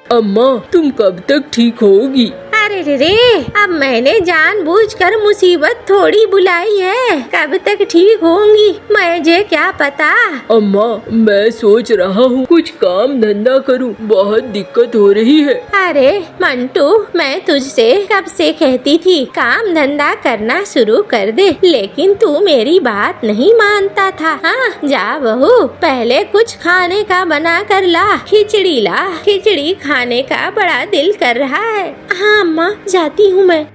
अम्मा तुम कब तक ठीक होगी? अरे रे, अब मैंने जानबूझकर मुसीबत थोड़ी बुलाई है। कब तक ठीक होंगी मुझे क्या पता। अम्मा मैं सोच रहा हूँ कुछ काम धंधा करूँ, बहुत दिक्कत हो रही है। अरे मंटू, मैं तुझसे कब से कहती थी काम धंधा करना शुरू कर दे, लेकिन तू मेरी बात नहीं मानता था। हाँ जा बहू, पहले कुछ खाने का बना कर ला, खिचड़ी ला, खिचड़ी खाने का बड़ा दिल कर रहा है। हाँ अम्मा, जाती हूँ मैं।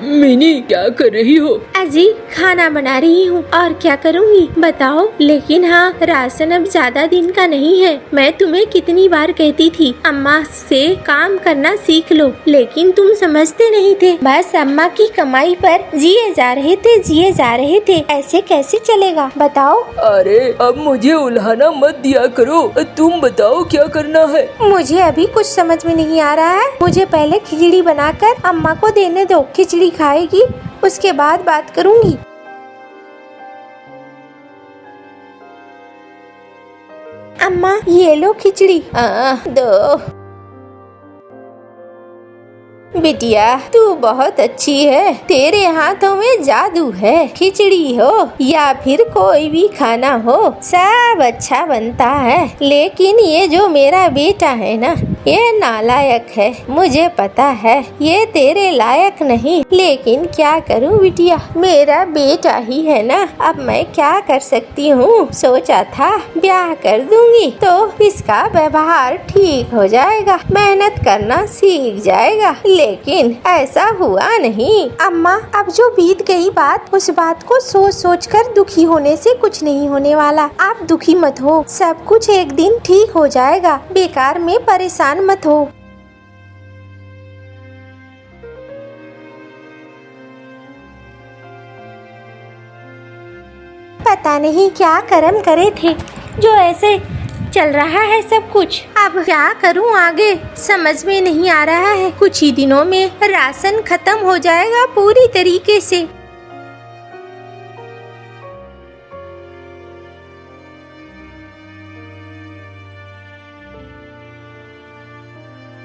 मिनी क्या कर रही हो? अजी खाना बना रही हूँ, और क्या करूँगी बताओ। लेकिन हाँ, राशन अब ज्यादा दिन का नहीं है। मैं तुम्हें कितनी बार कहती थी अम्मा से काम करना सीख लो, लेकिन तुम समझते नहीं थे। बस अम्मा की कमाई पर जिए जा रहे थे। ऐसे कैसे चलेगा बताओ। अरे अब मुझे उल्हाना मत दिया करो, तुम बताओ क्या करना है। मुझे अभी कुछ समझ में नहीं आ रहा है। मुझे पहले खिचड़ी बनाकर अम्मा को देने दो, खिचड़ी खाएगी, उसके बाद बात करूंगी। अम्मा ये लो खिचड़ी। दो। बिटिया तू बहुत अच्छी है, तेरे हाथों में जादू है। खिचड़ी हो या फिर कोई भी खाना हो, सब अच्छा बनता है। लेकिन ये जो मेरा बेटा है ना, ये नालायक है। मुझे पता है ये तेरे लायक नहीं, लेकिन क्या करूं बिटिया, मेरा बेटा ही है ना। अब मैं क्या कर सकती हूँ। सोचा था ब्याह कर दूंगी तो इसका व्यवहार ठीक हो जाएगा, मेहनत करना सीख जाएगा, लेकिन ऐसा हुआ नहीं। अम्मा अब जो बीत गई बात, उस बात को सोच सोच कर दुखी होने से कुछ नहीं होने वाला। आप दुखी मत हो, सब कुछ एक दिन ठीक हो जाएगा। बेकार में परेशान मत हो। पता नहीं क्या कर्म करे थे जो ऐसे चल रहा है सब कुछ। अब क्या करूं आगे, समझ में नहीं आ रहा है। कुछ ही दिनों में राशन खत्म हो जाएगा पूरी तरीके से।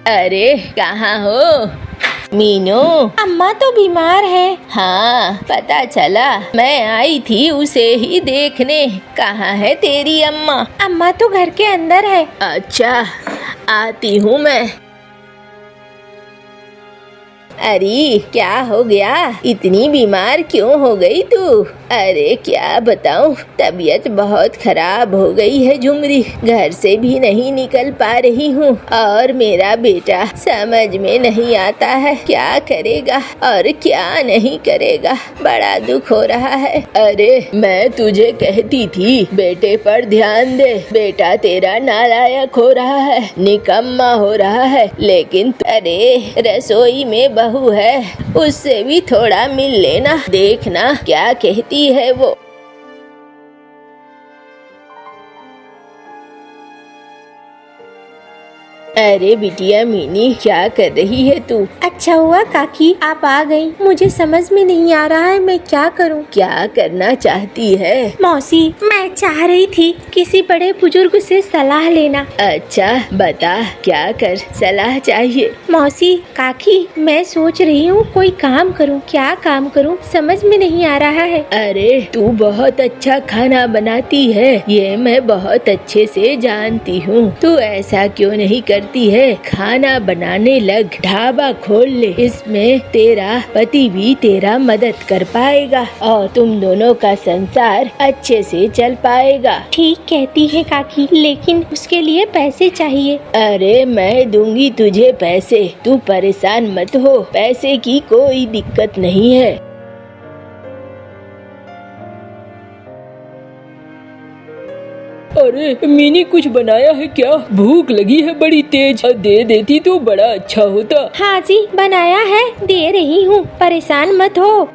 अरे कहाँ हो मीनू? अम्मा तो बीमार है। हाँ पता चला, मैं आई थी उसे ही देखने। कहाँ है तेरी अम्मा? अम्मा तो घर के अंदर है। अच्छा आती हूँ मैं। अरे क्या हो गया, इतनी बीमार क्यों हो गई तू? अरे क्या बताऊं, तबीयत बहुत खराब हो गई है झुमरी, घर से भी नहीं निकल पा रही हूँ। और मेरा बेटा समझ में नहीं आता है क्या करेगा और क्या नहीं करेगा, बड़ा दुख हो रहा है। अरे मैं तुझे कहती थी बेटे पर ध्यान दे, बेटा तेरा नालायक हो रहा है, निकम्मा हो रहा है। लेकिन अरे रसोई में बहू है, उससे भी थोड़ा मिल लेना, देखना क्या कहती है वो। अरे बिटिया मीनी क्या कर रही है तू? अच्छा हुआ काकी आप आ गई, मुझे समझ में नहीं आ रहा है मैं क्या करूं। क्या करना चाहती है? मौसी मैं चाह रही थी किसी बड़े बुजुर्ग से सलाह लेना। अच्छा बता क्या कर सलाह चाहिए? मौसी काकी मैं सोच रही हूँ कोई काम करूँ, क्या काम करूँ समझ में नहीं आ रहा है। अरे तू बहुत अच्छा खाना बनाती है, ये मैं बहुत अच्छे से जानती हूँ। तू ऐसा क्यों नहीं करती है, खाना बनाने लग, ढाबा खोल ले, इसमें तेरा पति भी तेरा मदद कर पाएगा और तुम दोनों का संसार अच्छे से चल पाएगा। ठीक कहती है काकी, लेकिन उसके लिए पैसे चाहिए। अरे मैं दूंगी तुझे पैसे, तू परेशान मत हो, पैसे की कोई दिक्कत नहीं है। अरे मिनी कुछ बनाया है क्या? भूख लगी है बड़ी तेज, दे देती तो बड़ा अच्छा होता। हाँ जी बनाया है, दे रही हूँ, परेशान मत हो।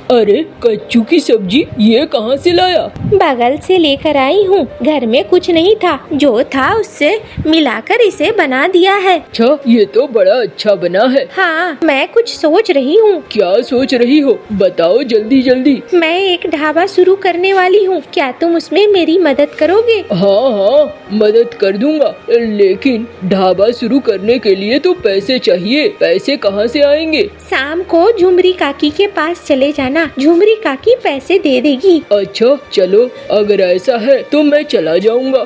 अरे कच्चू की सब्जी ये कहाँ से लाया? बगल से लेकर आई हूँ। घर में कुछ नहीं था, जो था उससे मिलाकर इसे बना दिया है। अच्छा, ये तो बड़ा अच्छा बना है। हाँ, मैं कुछ सोच रही हूँ। क्या सोच रही हो? बताओ जल्दी जल्दी। मैं एक ढाबा शुरू करने वाली हूँ, क्या तुम उसमें मेरी मदद करोगे? हाँ हाँ, मदद कर दूंगा, लेकिन ढाबा शुरू करने के लिए तो पैसे चाहिए। पैसे कहाँ से आएंगे? शाम को झुमरी काकी के पास चले जाना, झुमरी काकी पैसे दे देगी। अच्छा चलो, अगर ऐसा है तो मैं चला जाऊंगा।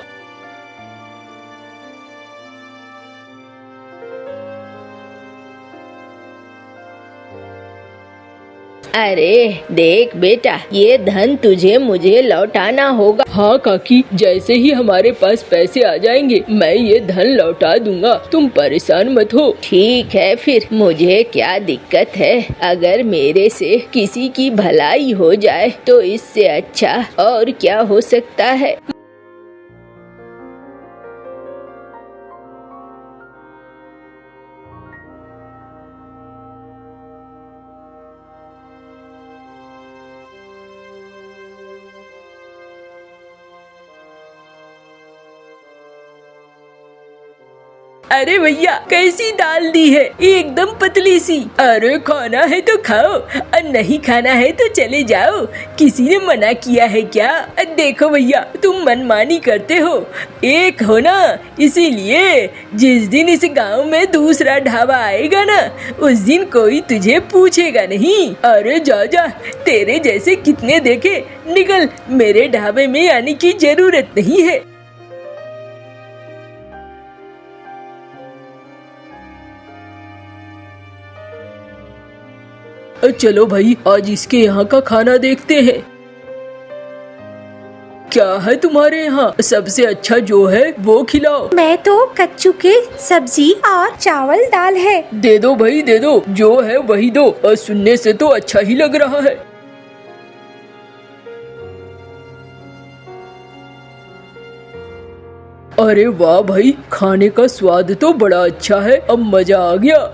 अरे देख बेटा, ये धन तुझे मुझे लौटाना होगा। हाँ काकी, जैसे ही हमारे पास पैसे आ जाएंगे मैं ये धन लौटा दूंगा, तुम परेशान मत हो। ठीक है, फिर मुझे क्या दिक्कत है? अगर मेरे से किसी की भलाई हो जाए तो इससे अच्छा और क्या हो सकता है। अरे भैया, कैसी दाल दी है, एकदम पतली सी। अरे खाना है तो खाओ, और नहीं खाना है तो चले जाओ। किसी ने मना किया है क्या? देखो भैया, तुम मनमानी करते हो, एक हो ना, इसीलिए जिस दिन इस गांव में दूसरा ढाबा आएगा ना, उस दिन कोई तुझे पूछेगा नहीं। अरे जा जा, तेरे जैसे कितने देखे, निकल, मेरे ढाबे में आने की जरूरत नहीं है। चलो भाई, आज इसके यहाँ का खाना देखते हैं। क्या है तुम्हारे यहाँ सबसे अच्छा जो है वो खिलाओ। मैं तो कच्चू के सब्जी और चावल दाल है। दे दो भाई, दे दो, जो है वही दो, और सुनने से तो अच्छा ही लग रहा है। अरे वाह भाई, खाने का स्वाद तो बड़ा अच्छा है, अब मजा आ गया।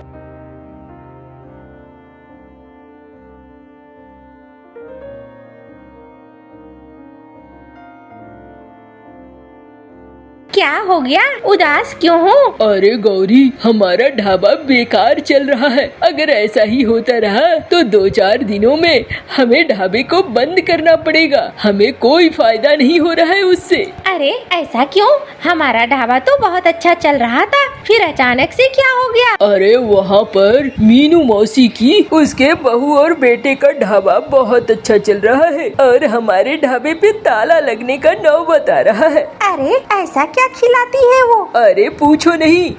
क्या हो गया, उदास क्यों हो? अरे गौरी, हमारा ढाबा बेकार चल रहा है। अगर ऐसा ही होता रहा तो 2-4 दिनों में हमें ढाबे को बंद करना पड़ेगा। हमें कोई फायदा नहीं हो रहा है उससे। अरे ऐसा क्यों? हमारा ढाबा तो बहुत अच्छा चल रहा था, फिर अचानक से क्या हो गया? अरे वहाँ पर मीनू मौसी की, उसके बहू और बेटे का ढाबा बहुत अच्छा चल रहा है, और हमारे ढाबे पे ताला लगने का नौबत आ रहा है। अरे ऐसा क्या खिलाती है वो? अरे पूछो नहीं,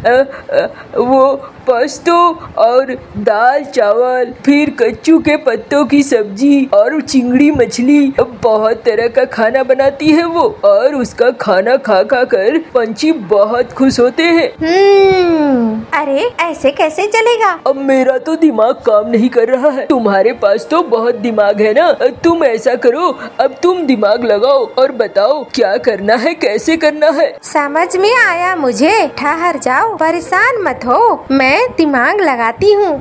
वो पस्तो और दाल चावल, फिर कच्चू के पत्तों की सब्जी और चिंगड़ी मछली, बहुत तरह का खाना बनाती है वो, और उसका खाना खा खा कर पंछी बहुत खुश होते हैं। अरे ऐसे कैसे चलेगा? अब मेरा तो दिमाग काम नहीं कर रहा है, तुम्हारे पास तो बहुत दिमाग है ना। तुम ऐसा करो, अब तुम दिमाग लगाओ और बताओ क्या करना है, कैसे करना है। समझ में आया मुझे, ठहर जाओ, परेशान मत हो, मैं दिमाग लगाती हूँ।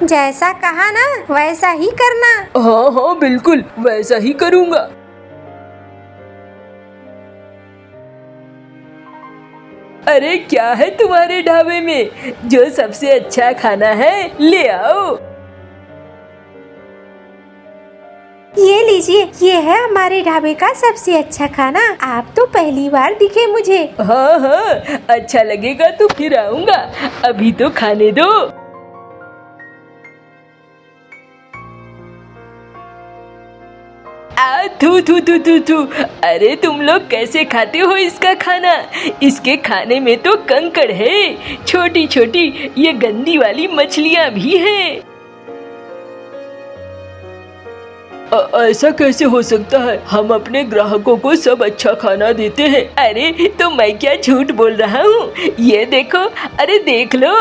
जैसा कहा ना वैसा ही करना। हाँ हाँ बिल्कुल, वैसा ही करूँगा। अरे क्या है तुम्हारे ढाबे में जो सबसे अच्छा खाना है, ले आओ। ये लीजिए, ये है हमारे ढाबे का सबसे अच्छा खाना। आप तो पहली बार दिखे मुझे। हाँ हाँ, अच्छा लगेगा तो फिर आऊँगा, अभी तो खाने दो। थू थू थू थू थू, अरे तुम लोग कैसे खाते हो इसका खाना? इसके खाने में तो कंकड़ है, छोटी छोटी ये गंदी वाली मछलियाँ भी हैं। ऐसा कैसे हो सकता है? हम अपने ग्राहकों को सब अच्छा खाना देते हैं। अरे तो मैं क्या झूठ बोल रहा हूँ? ये देखो, अरे देख लो,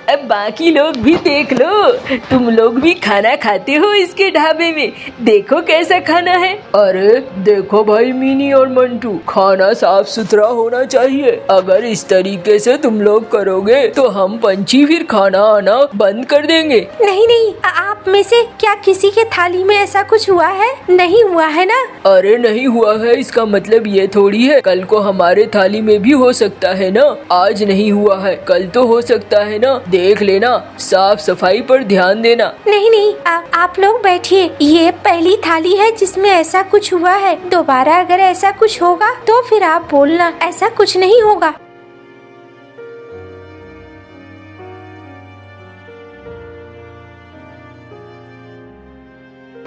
अब बाकी लोग भी देख लो, तुम लोग भी खाना खाते हो इसके ढाबे में, देखो कैसा खाना है। अरे देखो भाई मिनी और मंटू, खाना साफ सुथरा होना चाहिए। अगर इस तरीके से तुम लोग करोगे तो हम पंछी फिर खाना आना बंद कर देंगे। नहीं नहीं, आप में से क्या किसी के थाली में ऐसा कुछ हुआ है? नहीं हुआ है ना? अरे नहीं हुआ है इसका मतलब ये थोड़ी है कल को हमारे थाली में भी हो सकता है ना। आज नहीं हुआ है कल तो हो सकता है ना। देख लेना, साफ सफाई पर ध्यान देना। नहीं नहीं, आप लोग बैठिए, ये पहली थाली है जिसमें ऐसा कुछ हुआ है। दोबारा अगर ऐसा कुछ होगा तो फिर आप बोलना, ऐसा कुछ नहीं होगा।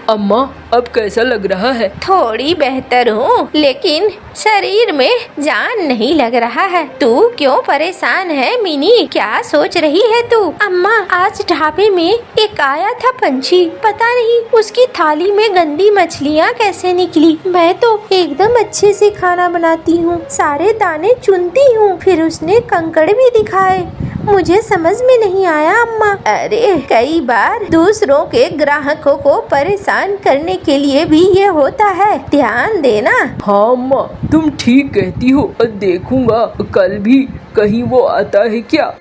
अम्मा अब कैसा लग रहा है? थोड़ी बेहतर हूँ, लेकिन शरीर में जान नहीं लग रहा है। तू क्यों परेशान है मिनी? क्या सोच रही है तू? अम्मा, आज ढाबे में एक आया था पंछी, पता नहीं उसकी थाली में गंदी मछलियाँ कैसे निकली। मैं तो एकदम अच्छे से खाना बनाती हूँ, सारे दाने चुनती हूँ, फिर उसने कंकड़ भी दिखाए। मुझे समझ में नहीं आया अम्मा। अरे कई बार दूसरों के ग्राहकों को परेशान करने के लिए भी ये होता है, ध्यान देना। हाँ अम्मा, तुम ठीक कहती हो। देखूंगा कल भी कहीं वो आता है क्या।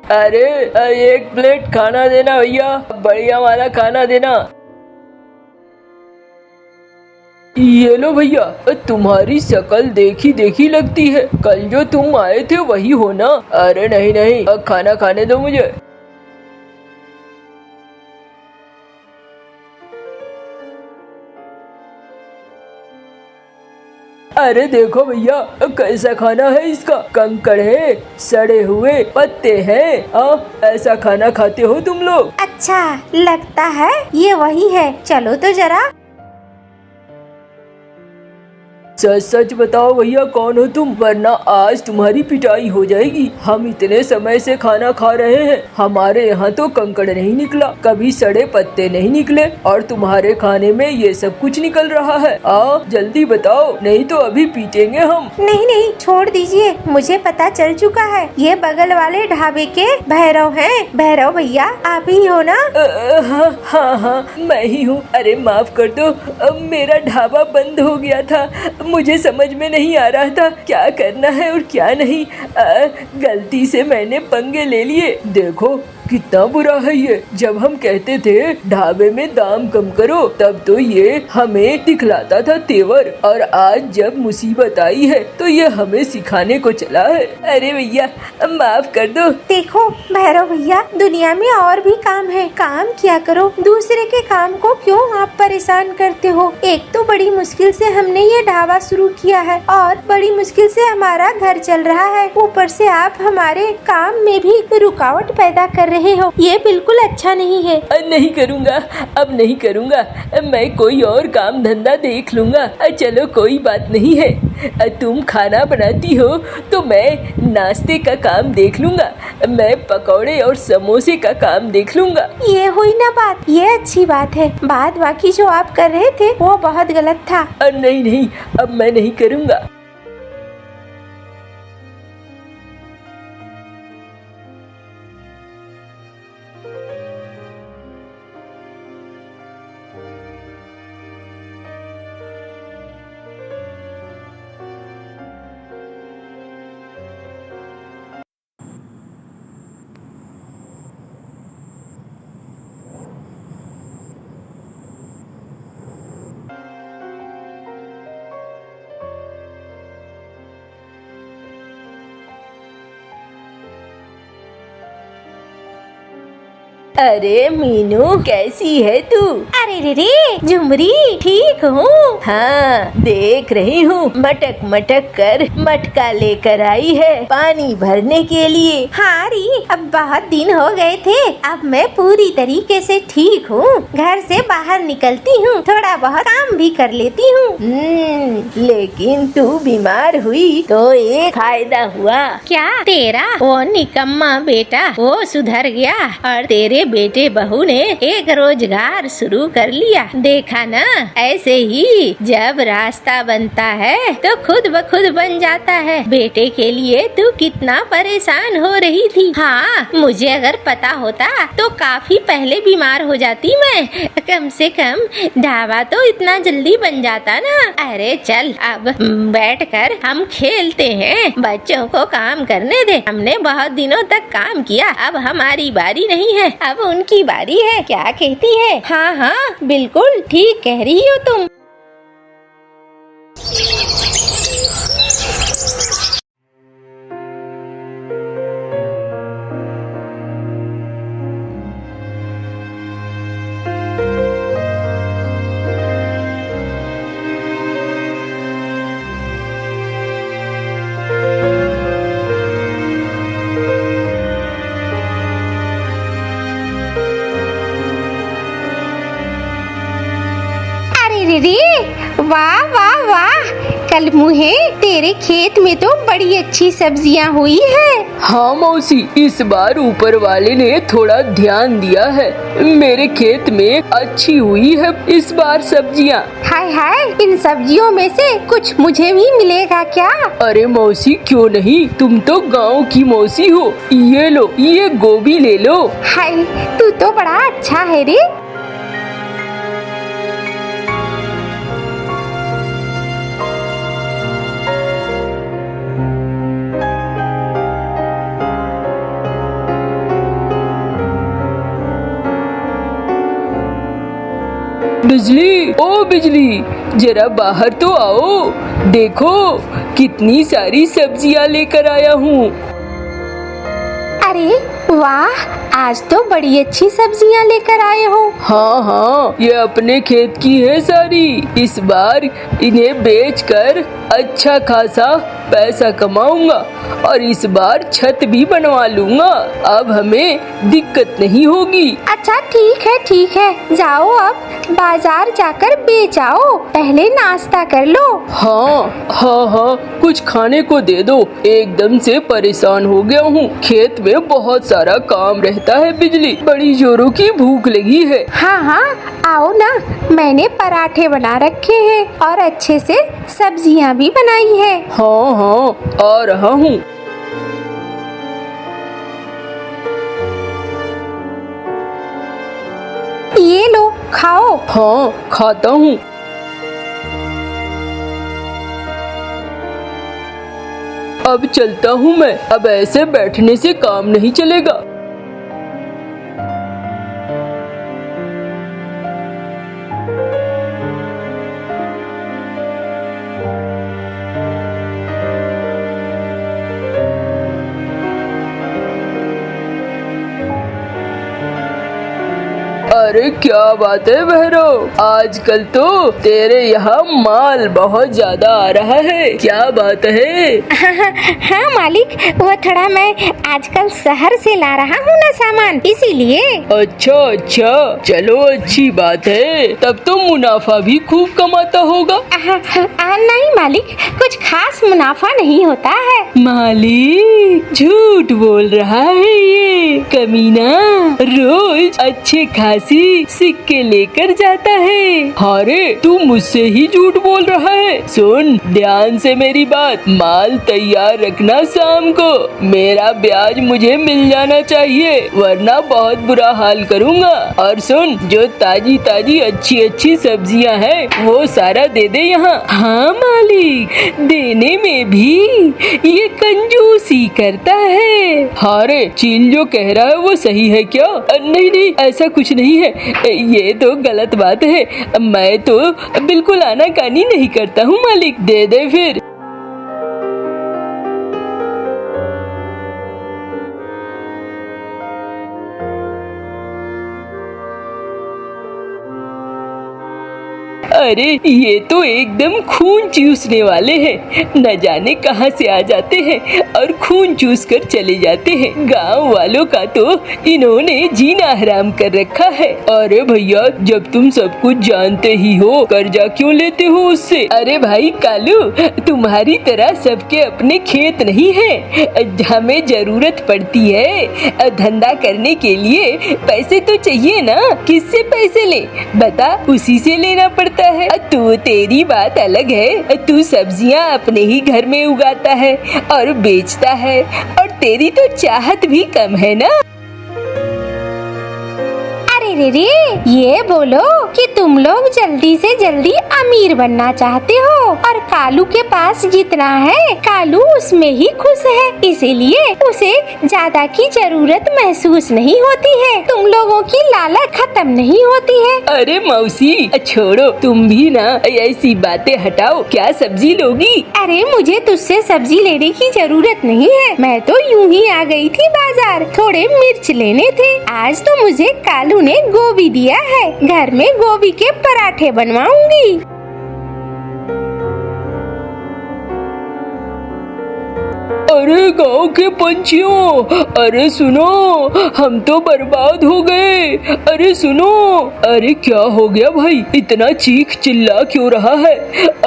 अरे एक प्लेट खाना देना भैया, बढ़िया वाला खाना देना। ये लो भैया, तुम्हारी शक्ल देखी देखी लगती है, कल जो तुम आए थे वही हो ना? अरे नहीं नहीं, खाना खाने दो मुझे। अरे देखो भैया कैसा खाना है इसका, कंकड़ है, सड़े हुए पत्ते हैं। ऐसा खाना खाते हो तुम लोग? अच्छा लगता है ये वही है, चलो तो जरा। सच सच बताओ भैया कौन हो तुम, वरना आज तुम्हारी पिटाई हो जाएगी। हम इतने समय से खाना खा रहे हैं, हमारे यहाँ तो कंकड़ नहीं निकला, कभी सड़े पत्ते नहीं निकले, और तुम्हारे खाने में ये सब कुछ निकल रहा है। जल्दी बताओ, नहीं तो अभी पीटेंगे हम। नहीं नहीं, छोड़ दीजिए, मुझे पता चल चुका है, ये बगल वाले ढाबे के भैरव हैं। भैरव भैया आप ही हो ना? हाँ मैं ही हूँ। अरे माफ कर दो, मेरा ढाबा बंद हो गया था, मुझे समझ में नहीं आ रहा था क्या करना है और क्या नहीं। गलती से मैंने पंगे ले लिए। देखो कितना बुरा है ये, जब हम कहते थे ढाबे में दाम कम करो तब तो ये हमें दिखलाता था तेवर, और आज जब मुसीबत आई है तो ये हमें सिखाने को चला है। अरे भैया माफ कर दो। देखो भैरव भैया, दुनिया में और भी काम है, काम किया करो, दूसरे के काम को क्यों आप परेशान करते हो? एक तो बड़ी मुश्किल से हमने ये ढाबा शुरू किया है और बड़ी मुश्किल से हमारा घर चल रहा है, ऊपर से आप हमारे काम में भी रुकावट पैदा कर रहे हो, ये बिल्कुल अच्छा नहीं है। नहीं करूँगा, अब नहीं करूँगा, मैं कोई और काम धंधा देख लूँगा। चलो कोई बात नहीं है, तुम खाना बनाती हो तो मैं नाश्ते का काम देख लूँगा, मैं पकौड़े और समोसे का काम देख लूँगा। ये हुई ना बात, ये अच्छी बात है, बात बाकी जो आप कर रहे थे वो बहुत गलत था। नहीं नहीं, अब मैं नहीं करूँगा। अरे मीनू, कैसी है तू? अरे रे रे झुमरी, ठीक हूँ। हाँ, देख रही हूँ मटक मटक कर मटका लेकर आई है पानी भरने के लिए। हाँ री, अब बहुत दिन हो गए थे, अब मैं पूरी तरीके से ठीक हूँ। घर से बाहर निकलती हूँ, थोड़ा बहुत काम भी कर लेती हूँ। लेकिन तू बीमार हुई तो एक फायदा हुआ। क्या? तेरा वो निकम्मा बेटा वो सुधर गया और तेरे बेटे बहू ने एक रोजगार शुरू कर लिया। देखा ना, ऐसे ही जब रास्ता बनता है तो खुद ब खुद बन जाता है। बेटे के लिए तू कितना परेशान हो रही थी। हाँ, मुझे अगर पता होता तो काफी पहले बीमार हो जाती मैं। कम से कम ढाबा तो इतना जल्दी बन जाता ना। अरे चल, अब बैठकर हम खेलते हैं, बच्चों को काम करने दे। हमने बहुत दिनों तक काम किया, अब हमारी बारी नहीं है, अब उनकी बारी है। क्या कहती है? हाँ हाँ, बिल्कुल ठीक कह रही हो तुम। रे वाह वाह वाह, कल मुहे तेरे खेत में तो बड़ी अच्छी सब्जियां हुई है। हाँ मौसी, इस बार ऊपर वाले ने थोड़ा ध्यान दिया है, मेरे खेत में अच्छी हुई है इस बार सब्जियां। हाय हाय, इन सब्जियों में से कुछ मुझे भी मिलेगा क्या? अरे मौसी, क्यों नहीं, तुम तो गांव की मौसी हो। ये लो, ये गोभी ले लो। हाय, तू तो बड़ा अच्छा है रे। बिजली, ओ बिजली, जरा बाहर तो आओ। देखो कितनी सारी सब्जियां लेकर आया हूँ। अरे वाह, आज तो बड़ी अच्छी सब्जियां लेकर आए हो। हाँ हाँ, ये अपने खेत की है सारी। इस बार इन्हें बेचकर अच्छा खासा पैसा कमाऊंगा और इस बार छत भी बनवा लूंगा। अब हमें दिक्कत नहीं होगी। अच्छा ठीक है, जाओ अब बाजार जाकर बेच आओ, पहले नाश्ता कर लो। हाँ, कुछ खाने को दे दो, एकदम से परेशान हो गया हूँ। खेत में बहुत सारा काम रहता है बिजली, बड़ी जोरों की भूख लगी है। हाँ, आओ ना, मैंने पराठे बना रखे हैं और अच्छे से सब्जियां भी बनाई है। हाँ, आ रहा हूँ। ये लो, खाओ। हाँ, खाता हूँ। अब चलता हूँ मैं, अब ऐसे बैठने से काम नहीं चलेगा। अरे क्या बात है भैरव, आजकल तो तेरे यहाँ माल बहुत ज्यादा आ रहा है, क्या बात है? हाँ मालिक, वो थोड़ा मैं आजकल शहर से ला रहा हूँ ना सामान, इसीलिए। अच्छा, चलो अच्छी बात है, तब तो मुनाफा भी खूब कमाता होगा। नहीं मालिक, कुछ खास मुनाफा नहीं होता है। मालिक झूठ बोल रहा है ये कमीना, रोज अच्छे खासी सिक्के लेकर जाता है। अरे तू मुझसे ही झूठ बोल रहा है। सुन ध्यान से मेरी बात, माल तैयार रखना, शाम को मेरा ब्याज मुझे मिल जाना चाहिए, वरना बहुत बुरा हाल करूँगा। और सुन, जो ताजी ताजी अच्छी अच्छी सब्जियां हैं वो सारा दे दे यहाँ। हाँ मालिक, देने में भी ये कंजूसी करता है। अरे चील जो कह रहा है वो सही है क्या? नहीं, ऐसा कुछ नहीं है, ये तो गलत बात है। मैं तो बिल्कुल आनाकानी नहीं करता हूँ मालिक, दे दे फिर। अरे ये तो एकदम खून चूसने वाले हैं, न जाने कहां से आ जाते हैं और खून चूस कर चले जाते हैं। गांव वालों का तो इन्होंने जीना हराम कर रखा है। अरे भैया, जब तुम सब कुछ जानते ही हो, कर्जा क्यों लेते हो उससे? अरे भाई कालू, तुम्हारी तरह सबके अपने खेत नहीं है। हमें जरूरत पड़ती है धंधा करने के लिए, पैसे तो चाहिए ना। किससे पैसे ले बता? उसी से लेना पड़ता है। तू, तेरी बात अलग है, तू सब्जियां अपने ही घर में उगाता है और बेचता है, और तेरी तो चाहत भी कम है ना। अरे रे, ये बोलो कि तुम लोग जल्दी से जल्दी अमीर बनना चाहते हो और कालू के पास जितना है कालू उसमें ही खुश है, इसीलिए उसे ज्यादा की जरूरत महसूस नहीं होती है। तुम लोगों की लालच खत्म नहीं होती है। अरे मौसी छोड़ो, तुम भी ना ऐसी बातें हटाओ। क्या सब्जी लोगी? अरे मुझे तुझसे सब्जी लेने की जरूरत नहीं है, मैं तो यूं ही आ गई थी बाजार, थोड़े मिर्च लेने थे। आज तो मुझे कालू ने गोभी दिया है, घर में गोभी के पराठे बनवाऊंगी। अरे गांव के पंछियों, अरे सुनो, हम तो बर्बाद हो गए। अरे सुनो, अरे क्या हो गया भाई, इतना चीख चिल्ला क्यों रहा है?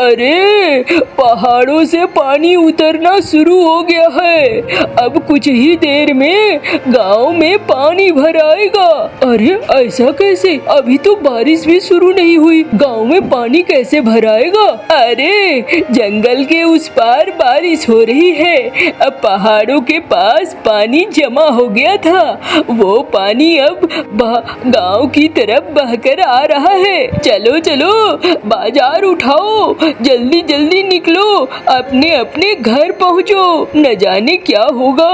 अरे पहाड़ों से पानी उतरना शुरू हो गया है, अब कुछ ही देर में गांव में पानी भर आएगा। अरे ऐसा कैसे? अभी तो बारिश भी शुरू नहीं हुई, गांव में पानी कैसे भर आएगा? अरे जंगल के उस पार बारिश हो रही है, अब पहाड़ों के पास पानी जमा हो गया था, वो पानी अब गांव की तरफ बहकर आ रहा है। चलो चलो बाजार उठाओ, जल्दी जल्दी निकलो, अपने अपने घर पहुँचो, न जाने क्या होगा।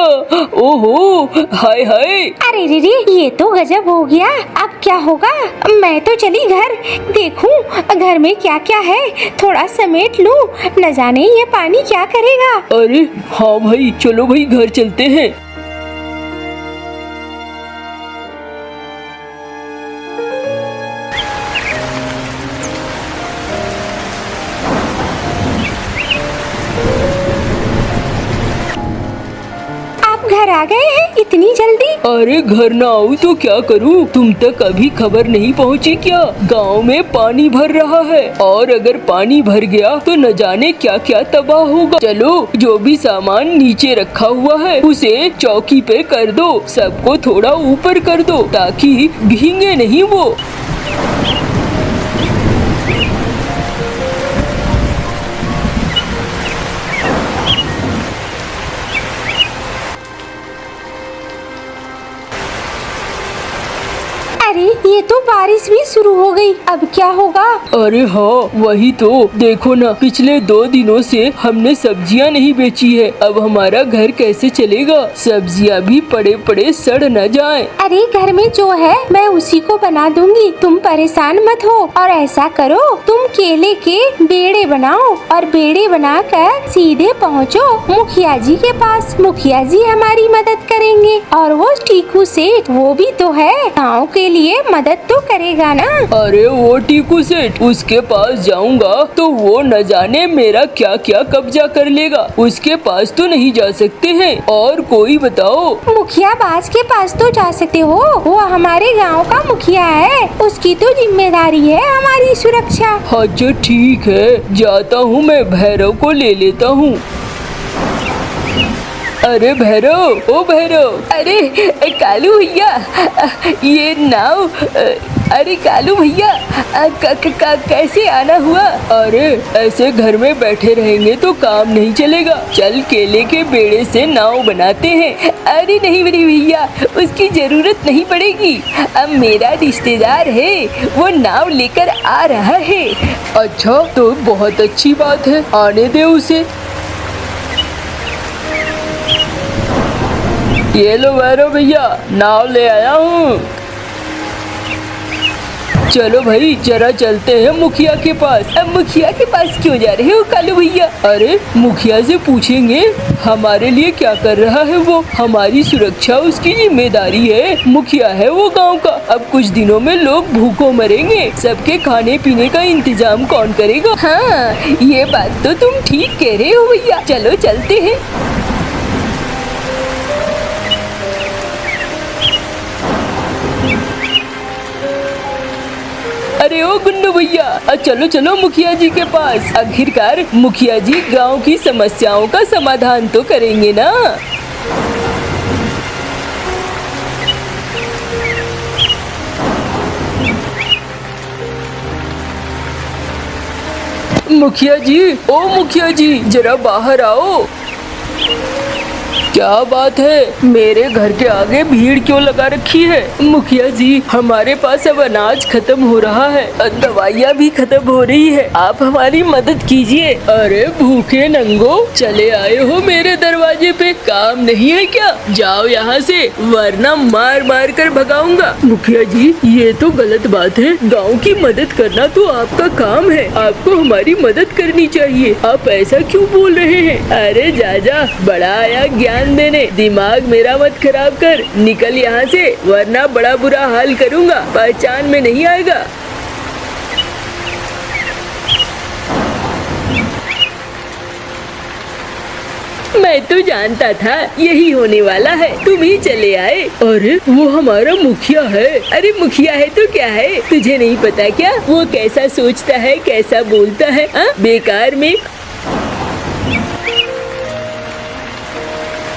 ओहो, हाय हाय। अरे रे, ये तो गजब हो गया, अब क्या होगा? मैं तो चली घर, देखूं घर में क्या क्या है, थोड़ा समेट लूं, न जाने ये पानी क्या करेगा। अरे हाँ भाई, चलो भाई घर चलते हैं। घर आ गए हैं इतनी जल्दी? अरे घर ना आऊं तो क्या करूं? तुम तक अभी खबर नहीं पहुंची क्या? गांव में पानी भर रहा है, और अगर पानी भर गया तो न जाने क्या क्या तबाह होगा। चलो, जो भी सामान नीचे रखा हुआ है उसे चौकी पे कर दो, सबको थोड़ा ऊपर कर दो ताकि भीगे नहीं वो। अरे ये तो बारिश भी शुरू हो गई, अब क्या होगा? अरे हाँ वही तो, देखो ना, पिछले 2 दिनों से हमने सब्जियां नहीं बेची है, अब हमारा घर कैसे चलेगा? सब्जियां भी पड़े पड़े सड़ न जाएं। अरे घर में जो है मैं उसी को बना दूंगी, तुम परेशान मत हो। और ऐसा करो, तुम केले के बेड़े बनाओ और बेड़े बनाकर सीधे पहुँचो मुखिया जी के पास। मुखिया जी हमारी मदद करेंगे, और वो टीकू सेठ, वो भी तो है, गाँव के लिए मदद तो करेगा ना। अरे वो टीकू सेठ, उसके पास जाऊंगा तो वो न जाने मेरा क्या क्या कब्जा कर लेगा, उसके पास तो नहीं जा सकते हैं। और कोई बताओ? मुखिया बाज के पास तो जा सकते हो, वो हमारे गांव का मुखिया है, उसकी तो जिम्मेदारी है हमारी सुरक्षा। अच्छा ठीक है, जाता हूँ, मैं भैरव को ले लेता हूँ। अरे भैरव, ओ भैरव, अरे कालू भैया, ये नाव, अरे कालू भैया, कैसे आना हुआ? अरे ऐसे घर में बैठे रहेंगे तो काम नहीं चलेगा, चल केले के बेड़े से नाव बनाते हैं। अरे नहीं बड़ी भैया, उसकी जरूरत नहीं पड़ेगी, अब मेरा रिश्तेदार है, वो नाव लेकर आ रहा है। अच्छा तो बहुत अच्छी बात है, आने दे उसे। ये लो भैरव भैया, नाव ले आया हूँ, चलो भाई जरा चलते हैं मुखिया के पास। अब मुखिया के पास क्यों जा रहे हो कालू भैया? अरे मुखिया से पूछेंगे हमारे लिए क्या कर रहा है वो, हमारी सुरक्षा उसकी जिम्मेदारी है। मुखिया है वो गांव का। अब कुछ दिनों में लोग भूखों मरेंगे, सबके खाने पीने का इंतजाम कौन करेगा? हाँ ये बात तो तुम ठीक कह रहे हो भैया, चलो चलते हैं। अरे ओ गुन्नू भैया, चलो चलो मुखिया जी के पास। आखिरकार मुखिया जी गांव की समस्याओं का समाधान तो करेंगे ना। मुखिया जी, ओ मुखिया जी जरा बाहर आओ। क्या बात है, मेरे घर के आगे भीड़ क्यों लगा रखी है? मुखिया जी हमारे पास अब अनाज खत्म हो रहा है, दवाइयाँ भी खत्म हो रही है, आप हमारी मदद कीजिए। अरे भूखे नंगो चले आए हो मेरे दरवाजे पे, काम नहीं है क्या? जाओ यहाँ से वरना मार मार कर भगाऊंगा। मुखिया जी ये तो गलत बात है, गाँव की मदद करना तो आपका काम है, आपको हमारी मदद करनी चाहिए। आप ऐसा क्यों बोल रहे हैं? अरे जाजा बड़ा आया ज्ञान देने, दिमाग मेरा मत खराब कर, निकल यहाँ से वरना बड़ा बुरा हाल करूँगा, पहचान में नहीं आएगा। मैं तो जानता था यही होने वाला है, तुम ही चले आए। अरे वो हमारा मुखिया है। अरे मुखिया है तो क्या है, तुझे नहीं पता क्या वो कैसा सोचता है, कैसा बोलता है? बेकार में।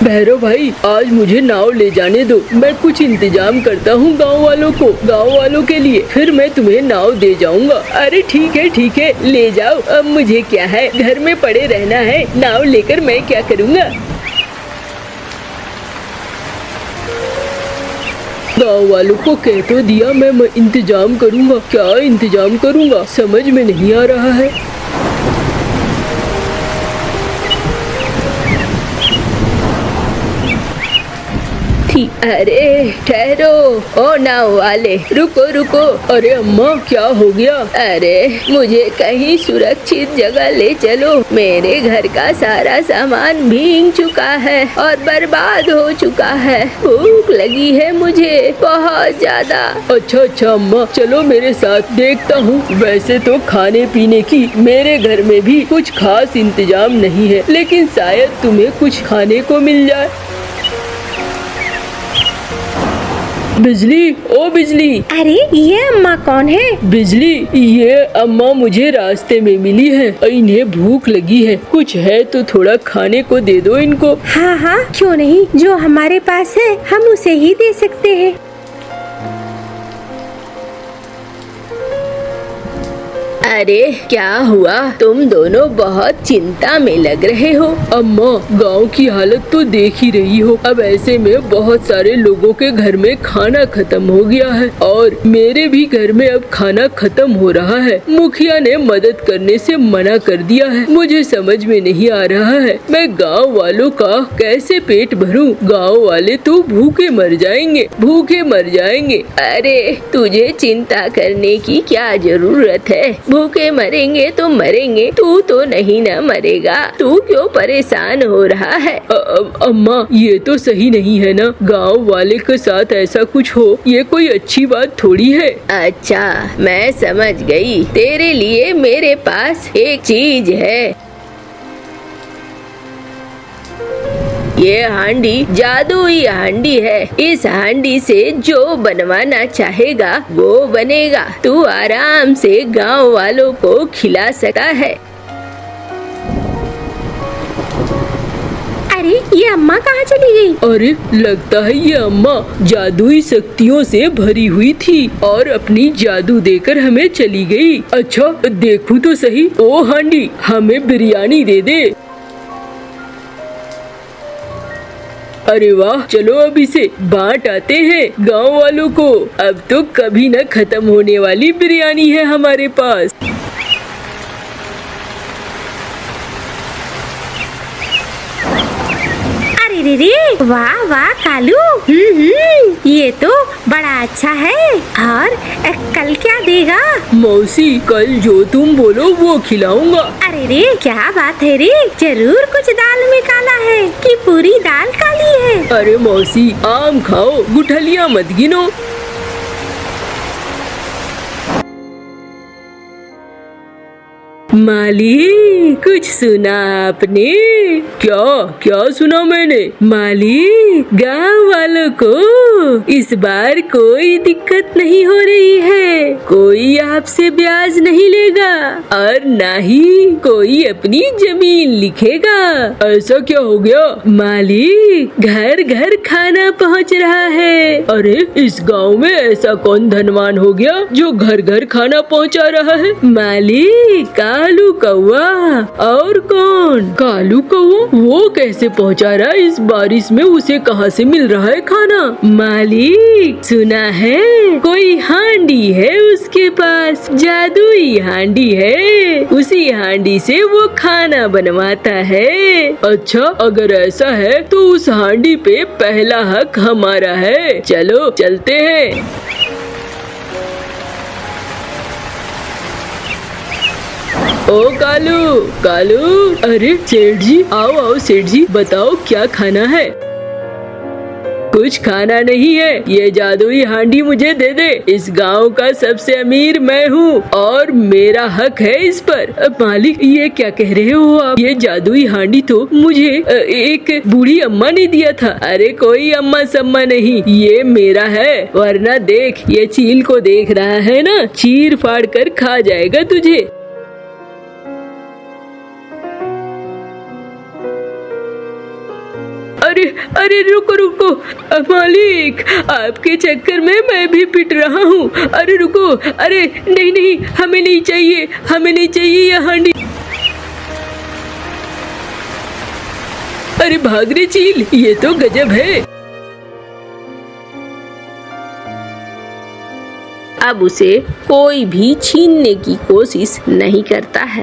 भैरव भाई आज मुझे नाव ले जाने दो, मैं कुछ इंतजाम करता हूँ गाँव वालों के लिए, फिर मैं तुम्हें नाव दे जाऊँगा। अरे ठीक है ले जाओ, अब मुझे क्या है, घर में पड़े रहना है, नाव लेकर मैं क्या करूँगा? गाँव वालों को कह तो दिया मैं इंतजाम करूँगा, क्या इंतजाम करूँगा समझ में नहीं आ रहा है। अरे ठहरो ओ नाव वाले, रुको। अरे अम्मा क्या हो गया? अरे मुझे कहीं सुरक्षित जगह ले चलो, मेरे घर का सारा सामान भीग चुका है और बर्बाद हो चुका है, भूख लगी है मुझे बहुत ज्यादा। अच्छा अम्मा चलो मेरे साथ, देखता हूँ। वैसे तो खाने पीने की मेरे घर में भी कुछ खास इंतजाम नहीं है, लेकिन शायद तुम्हें कुछ खाने को मिल जाए। बिजली, ओ बिजली। अरे ये अम्मा कौन है? बिजली ये अम्मा मुझे रास्ते में मिली है, इन्हें भूख लगी है, कुछ है तो थोड़ा खाने को दे दो इनको। हाँ क्यों नहीं, जो हमारे पास है हम उसे ही दे सकते हैं। अरे क्या हुआ, तुम दोनों बहुत चिंता में लग रहे हो? अम्मा गांव की हालत तो देख ही रही हो, अब ऐसे में बहुत सारे लोगों के घर में खाना खत्म हो गया है और मेरे भी घर में अब खाना खत्म हो रहा है। मुखिया ने मदद करने से मना कर दिया है, मुझे समझ में नहीं आ रहा है मैं गाँव वालों का कैसे पेट भरूं। गाँव वाले तो भूखे मर जाएंगे। अरे तुझे चिंता करने की क्या जरूरत है, भूखे मरेंगे तो मरेंगे, तू तो नहीं ना मरेगा, तू क्यों परेशान हो रहा है? अम्मा ये तो सही नहीं है ना, गांव वाले के साथ ऐसा कुछ हो ये कोई अच्छी बात थोड़ी है। अच्छा मैं समझ गई, तेरे लिए मेरे पास एक चीज है। ये हांडी जादुई हांडी है, इस हांडी से जो बनवाना चाहेगा वो बनेगा, तू आराम से गांव वालों को खिला सकता है। अरे ये अम्मा कहाँ चली गई? अरे लगता है ये अम्मा जादुई शक्तियों से भरी हुई थी और अपनी जादू देकर हमें चली गई। अच्छा देखूं तो सही, ओ हांडी हमें बिरयानी दे दे। अरे वाह, चलो अब इसे बांट आते हैं गांव वालों को, अब तो कभी न खत्म होने वाली बिरयानी है हमारे पास। अरे अरे रे, वाह वाह कालू, ये तो बड़ा अच्छा है। और कल क्या देगा? मौसी कल जो तुम बोलो वो खिलाऊंगा। अरे रे, क्या बात है रे, जरूर कुछ दाल में काला है कि पूरी दाल काली है। अरे मौसी आम खाओ, गुठलियाँ मत गिनो। माली, कुछ सुना आपने? क्या क्या सुना मैंने? माली, गांव वालों को इस बार कोई दिक्कत नहीं हो रही है, कोई आपसे ब्याज नहीं लेगा और ना ही कोई अपनी जमीन लिखेगा। ऐसा क्या हो गया? माली, घर घर खाना पहुंच रहा है। अरे इस गांव में ऐसा कौन धनवान हो गया जो घर घर खाना पहुंचा रहा है? माली, कालू कौवा। और कौन? कालू कौवा? वो कैसे पहुंचा रहा है इस बारिश में? उसे कहाँ से मिल रहा है खाना? मालिक, सुना है कोई हांडी है उसके पास, जादुई हांडी है, उसी हांडी से वो खाना बनवाता है। अच्छा, अगर ऐसा है तो उस हांडी पे पहला हक हमारा है। चलो चलते हैं। ओ कालू, कालू, अरे सेठ जी, आओ आओ सेठ जी, बताओ क्या खाना है? कुछ खाना नहीं है, ये जादुई हांडी मुझे दे दे। इस गांव का सबसे अमीर मैं हूँ और मेरा हक है इस पर। मालिक, ये क्या कह रहे हो आप? ये जादुई हांडी तो मुझे एक बूढ़ी अम्मा ने दिया था। अरे कोई अम्मा सम्मा नहीं, ये मेरा है। वरना देख, ये चील को देख रहा है ना, चीर फाड़ कर खा जाएगा तुझे। अरे अरे रुको रुको मालिक, आपके चक्कर में मैं भी पिट रहा हूँ। अरे रुको, अरे नहीं नहीं, हमें नहीं चाहिए, हमें नहीं चाहिए ये हांडी। अरे भाग रे चील, ये तो गजब है। अब उसे कोई भी छीनने की कोशिश नहीं करता है।